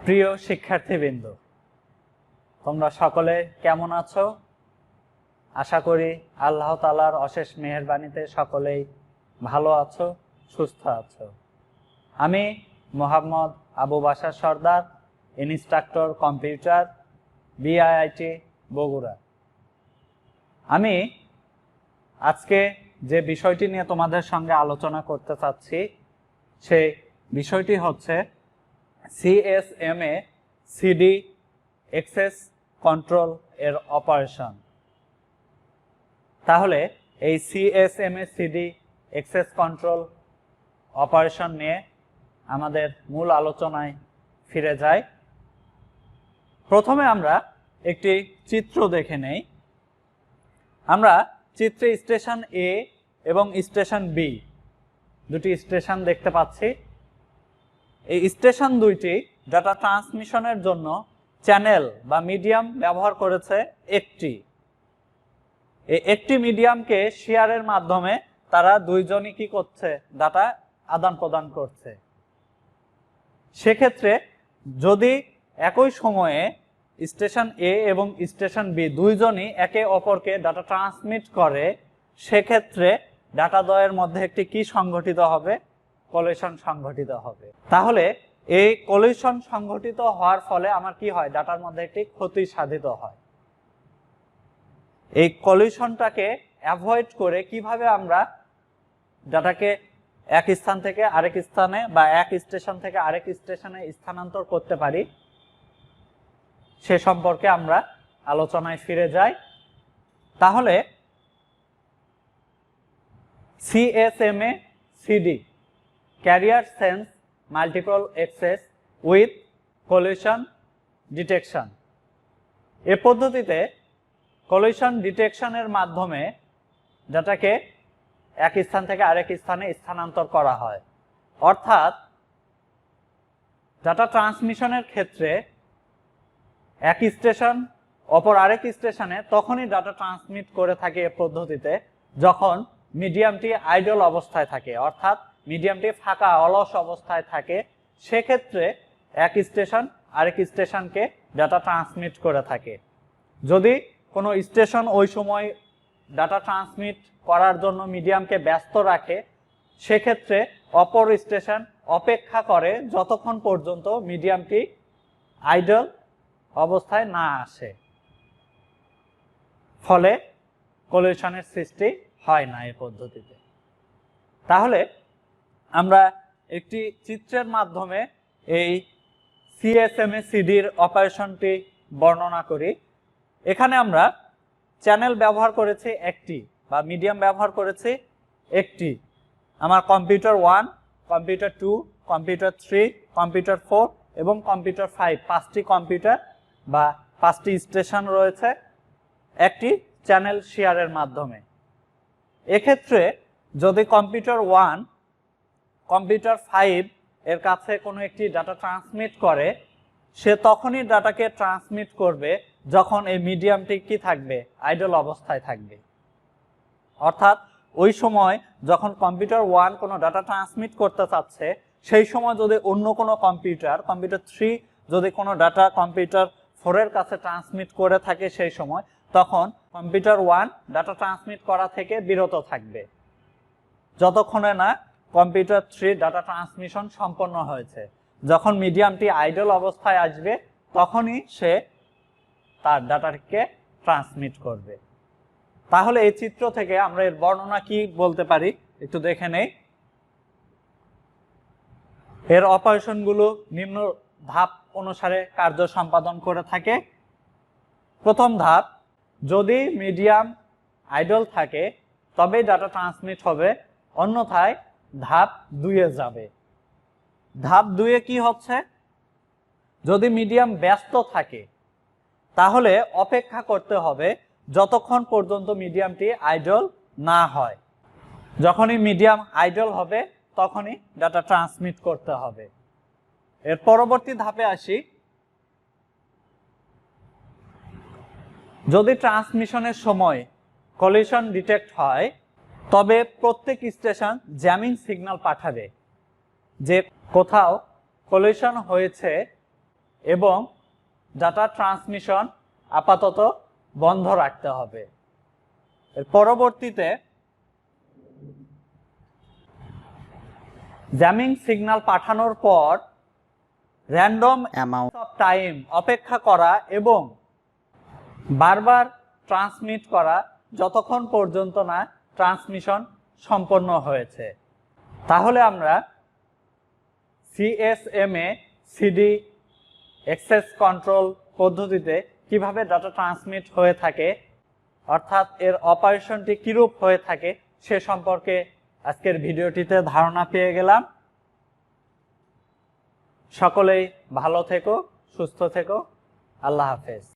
প্রিয় শিক্ষার্থীবৃন্দ, তোমরা সকলে কেমন আছো? আশা করি আল্লাহ তাআলার অশেষ মেহেরবানিতে সকলেই ভালো আছো, সুস্থ আছো। আমি মোহাম্মদ আবু বাশার সর্দার, ইনস্ট্রাক্টর কম্পিউটার, বিআইআইটি বগুড়া। আমি আজকে যে বিষয়টি নিয়ে তোমাদের সঙ্গে আলোচনা করতে চাচ্ছি সেই বিষয়টি হচ্ছে CSMA CD এক্সেস কন্ট্রোল এর অপারেশন। তাহলে এই CSMA CD access control operation নিয়ে আমাদের মূল আলোচনায় ফিরে যাই। প্রথমে আমরা একটি চিত্র দেখে নেই। আমরা চিত্রে স্টেশন A এবং স্টেশন B দুটি স্টেশন দেখতে পাচ্ছি। এই স্টেশন দুইটি ডাটা ট্রান্সমিশনের জন্য চ্যানেল বা মিডিয়াম ব্যবহার করেছে একটি মিডিয়ামকে শেয়ারের মাধ্যমে তারা দুইজনই কি করছে, ডাটা আদান প্রদান করছে। সেক্ষেত্রে যদি একই সময়ে স্টেশন A এবং স্টেশন B দুইজনই একে অপরকে ডাটা ট্রান্সমিট করে, সেক্ষেত্রে ডাটা দ্বয়ের মধ্যে একটি কি সংঘটিত হবে? কলিশন সংঘটিত হবে। তাহলে এই কলিশন সংঘটিত হওয়ার ফলে আমার কি হয়? ডাটার মধ্যে একটি ক্ষতি সাধিত হয়। এই কলিশনটাকে অ্যাভয়েড করে কিভাবে আমরা ডাটাকে এক স্থান থেকে আরেক স্থানে বা এক স্টেশন থেকে আরেক স্টেশনে স্থানান্তর করতে পারি, সে সম্পর্কে আমরা আলোচনায় ফিরে যাই। তাহলে CSMA CD carrier sense multiple access with collision detection. এ পদ্ধতিতে কলিশন ডিটেকশনের মাধ্যমে ডাটাকে এক স্থান থেকে আরেক স্থানে স্থানান্তর করা হয়। অর্থাৎ ডাটা ট্রান্সমিশনের ক্ষেত্রে এক স্টেশন অপর আরেক স্টেশনে তখনই ডাটা ট্রান্সমিট করে থাকে এ পদ্ধতিতে যখন মিডিয়ামটি আইডল অবস্থায় থাকে, অর্থাৎ মিডিয়ামটি ফাঁকা অলস অবস্থায় থাকে। সেক্ষেত্রে এক স্টেশন আরেক স্টেশনকে ডাটা ট্রান্সমিট করে থাকে। যদি কোনো স্টেশন ওই সময় ডাটা ট্রান্সমিট করার জন্য মিডিয়ামকে ব্যস্ত রাখে, সেক্ষেত্রে অপর স্টেশন অপেক্ষা করে যতক্ষণ পর্যন্ত মিডিয়ামটি আইডল অবস্থায় না আসে, ফলে কলিশনের সৃষ্টি হয় না এই পদ্ধতিতে। তাহলে আমরা একটি চিত্রের মাধ্যমে এই CSMA CD-র অপারেশনটি বর্ণনা করি। এখানে আমরা চ্যানেল ব্যবহার করেছি একটি বা মিডিয়াম ব্যবহার করেছি একটি। আমার কম্পিউটার 1, কম্পিউটার 2, কম্পিউটার 3, কম্পিউটার 4 এবং কম্পিউটার 5 পাঁচটি কম্পিউটার বা পাঁচটি স্টেশন রয়েছে একটি চ্যানেল শেয়ারের মাধ্যমে। এক্ষেত্রে যদি কম্পিউটার 1 কম্পিউটার 5 এর কাছে কোনো একটি ডাটা ট্রান্সমিট করে, সে তখনই ডাটাকে ট্রান্সমিট করবে যখন এই মিডিয়ামটি কি থাকবে? আইডল অবস্থায় থাকবে। অর্থাৎ ওই সময় যখন কম্পিউটার 1 কোনো ডাটা ট্রান্সমিট করতে চাচ্ছে, সেই সময় যদি অন্য কোনো কম্পিউটার 3 যদি কোনো ডাটা কম্পিউটার 4 এর কাছে ট্রান্সমিট করে থাকে, সেই সময় তখন কম্পিউটার 1 ডাটা ট্রান্সমিট করা থেকে বিরত থাকবে যতক্ষণে না কম্পিউটার 3 ডাটা ট্রান্সমিশন সম্পন্ন হয়েছে। যখন মিডিয়ামটি আইডল অবস্থায় আসবে তখনই সে তার ডাটাকে ট্রান্সমিট করবে। তাহলে এই চিত্র থেকে আমরা এর বর্ণনা কি বলতে পারি একটু দেখে নেই। এর অপারেশনগুলো নিম্ন ধাপ অনুসারে কার্য সম্পাদন করে থাকে। প্রথম ধাপ, যদি মিডিয়াম আইডল থাকে তবেই ডাটা ট্রান্সমিট হবে, অন্যথায় ধাপ 2-এ যাবে। ধাপ 2-এ কি হচ্ছে? যদি মিডিয়াম ব্যস্ত থাকে তাহলে অপেক্ষা করতে হবে যতক্ষণ পর্যন্ত মিডিয়ামটি আইডল না হয়। যখনই মিডিয়াম আইডল হবে তখনই ডাটা ট্রান্সমিট করতে হবে। এর পরবর্তী ধাপে আসি। যদি ট্রান্সমিশনের সময় কলিশন ডিটেক্ট হয় তবে প্রত্যেক স্টেশন জ্যামিং সিগন্যাল পাঠাবে যে কোথাও কলিশন হয়েছে এবং ডাটা ট্রান্সমিশন আপাতত বন্ধ রাখতে হবে। এর পরবর্তীতে জ্যামিং সিগন্যাল পাঠানোর পর র্যান্ডম অ্যামাউন্ট অফ টাইম অপেক্ষা করা এবং বারবার ট্রান্সমিট করা যতক্ষণ পর্যন্ত না ট্রান্সমিশন সম্পন্ন হয়েছে। তাহলে আমরা CSMA CD অ্যাক্সেস কন্ট্রোল পদ্ধতিতে কিভাবে ডাটা ট্রান্সমিট হয়ে থাকে অর্থাৎ এর অপারেশনটি কিরূপ হয়ে থাকে সে সম্পর্কে আজকের ভিডিওটিতে ধারণা পেয়ে গেলাম। সকলেই ভালো থেকো, সুস্থ থেকো। আল্লাহ হাফেজ।